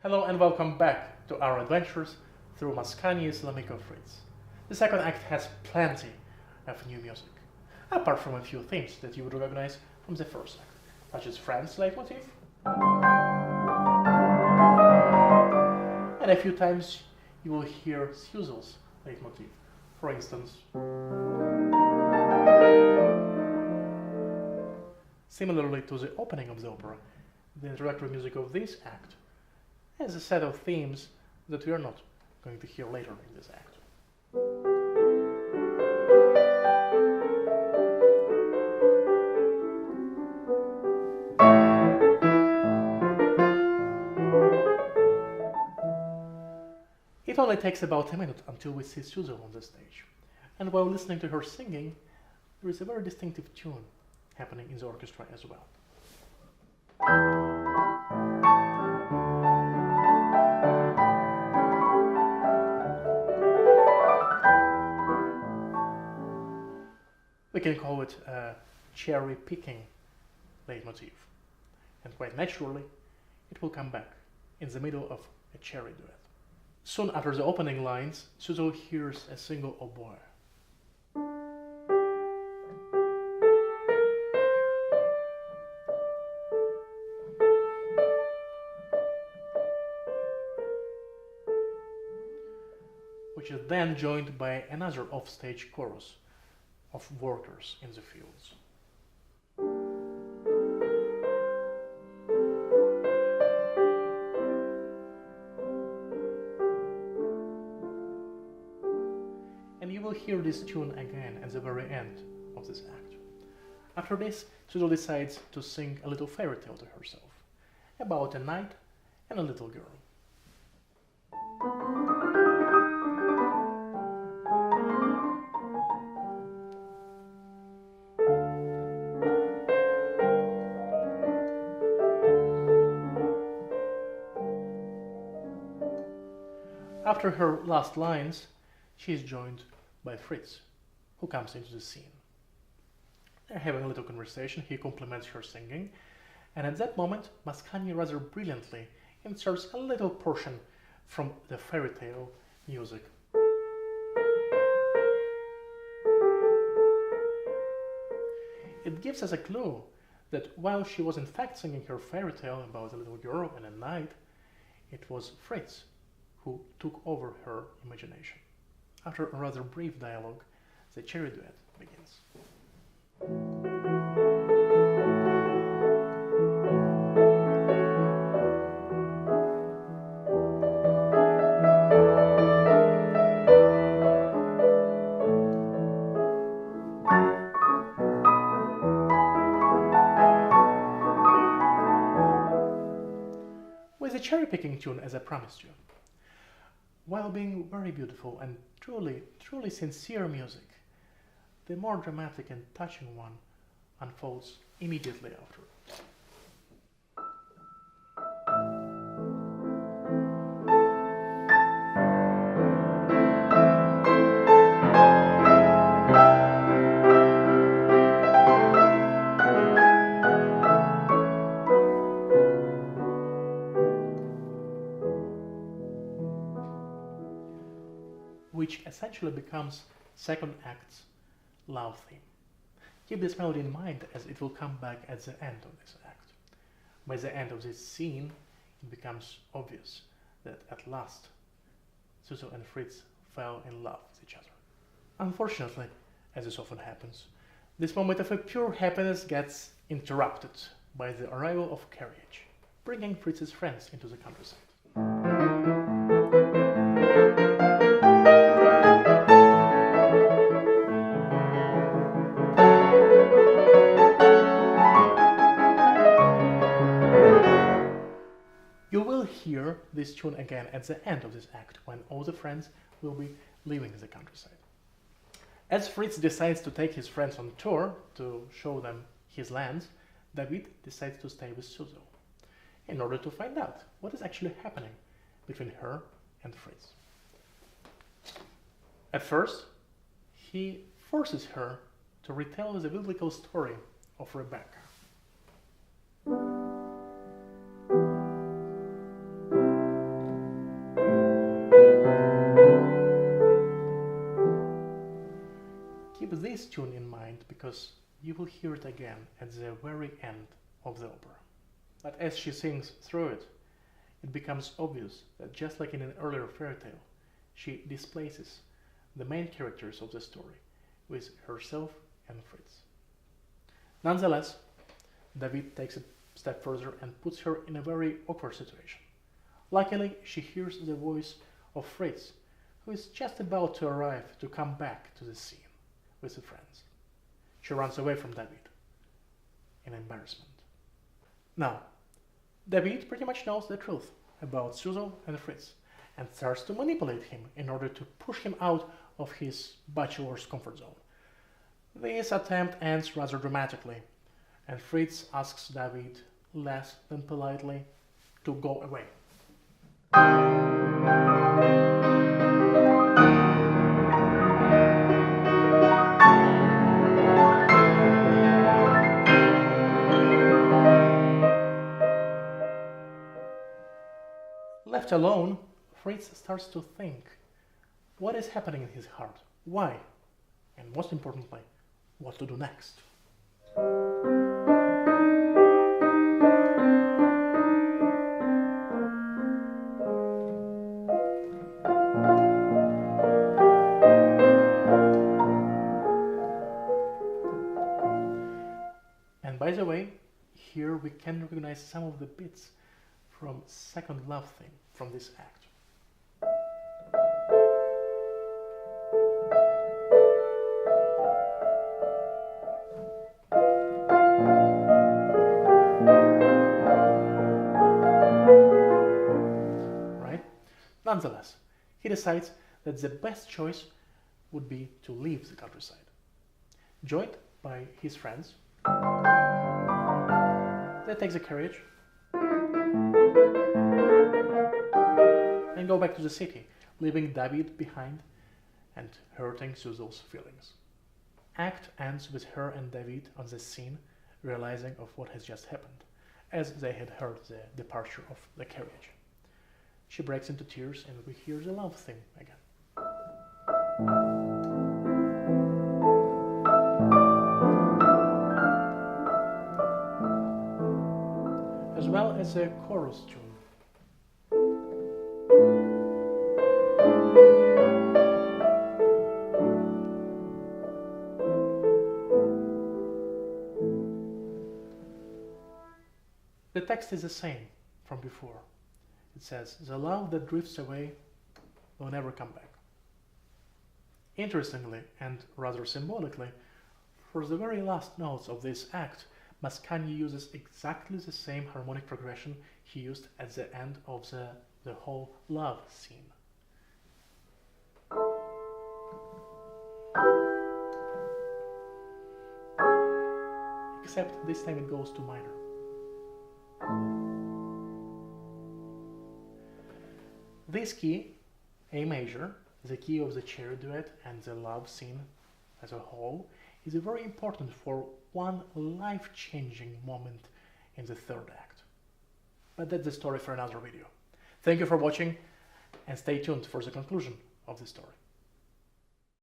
Hello and welcome back to our adventures through Mascagni's L'Amico Fritz. The second act has plenty of new music, apart from a few themes that you would recognize from the first act, such as Franz's leitmotif, and a few times you will hear Suzel's leitmotif. For instance, similarly to the opening of the opera, the introductory music of this act has a set of themes that we are not going to hear later in this act. It only takes about a minute until we see Suzel on the stage, and while listening to her singing, there is a very distinctive tune happening in the orchestra as well. We can call it a cherry-picking leitmotif, and quite naturally, it will come back in the middle of a cherry duet. Soon after the opening lines, Suzel hears a single oboe. Which is then joined by another offstage chorus of workers in the fields. And you will hear this tune again at the very end of this act. After this, Suzel decides to sing a little fairy tale to herself, about a knight and a little girl. After her last lines, she is joined by Fritz, who comes into the scene. They're having a little conversation, he compliments her singing, and at that moment, Mascagni rather brilliantly inserts a little portion from the fairy tale music. It gives us a clue that while she was in fact singing her fairy tale about a little girl and a knight, it was Fritz who took over her imagination. After a rather brief dialogue, the cherry duet begins. With the cherry-picking tune as I promised you, while being very beautiful and truly sincere music, the more dramatic and touching one unfolds immediately after. Which essentially becomes second act's love theme. Keep this melody in mind as it will come back at the end of this act. By the end of this scene, it becomes obvious that at last Suzel and Fritz fell in love with each other. Unfortunately, as this often happens, this moment of a pure happiness gets interrupted by the arrival of carriage, bringing Fritz's friends into the countryside. You will hear this tune again at the end of this act, when all the friends will be leaving the countryside. As Fritz decides to take his friends on tour to show them his lands, David decides to stay with Suzel in order to find out what is actually happening between her and Fritz. At first, he forces her to retell the biblical story of Rebecca. this tune in mind because you will hear it again at the very end of the opera. But as she sings through it, it becomes obvious that just like in an earlier fairy tale, she displaces the main characters of the story with herself and Fritz. Nonetheless, David takes a step further and puts her in a very awkward situation. Luckily, she hears the voice of Fritz, who is just about to arrive to come back to the scene with her friends. She runs away from David in embarrassment. Now, David pretty much knows the truth about Suzo and Fritz and starts to manipulate him in order to push him out of his bachelor's comfort zone. This attempt ends rather dramatically, and Fritz asks David less than politely to go away. Left alone, Fritz starts to think what is happening in his heart, why, and most importantly, what to do next. And by the way, here we can recognize some of the bits from second love theme from this act. Right? Nonetheless, he decides that the best choice would be to leave the countryside. Joined by his friends, they take the carriage and go back to the city, leaving David behind and hurting Suzo's feelings. Act ends with her and David on the scene realizing of what has just happened, as they had heard the departure of the carriage. She breaks into tears and we hear the love theme again. As well as a chorus tune. The text is the same from before. It says, "The love that drifts away will never come back." Interestingly, and rather symbolically, for the very last notes of this act, Mascagni uses exactly the same harmonic progression he used at the end of the whole love scene. Except this time it goes to minor. This key, A major, the key of the cherry duet and the love scene as a whole, is very important for one life-changing moment in the third act. But that's the story for another video. Thank you for watching and stay tuned for the conclusion of the story.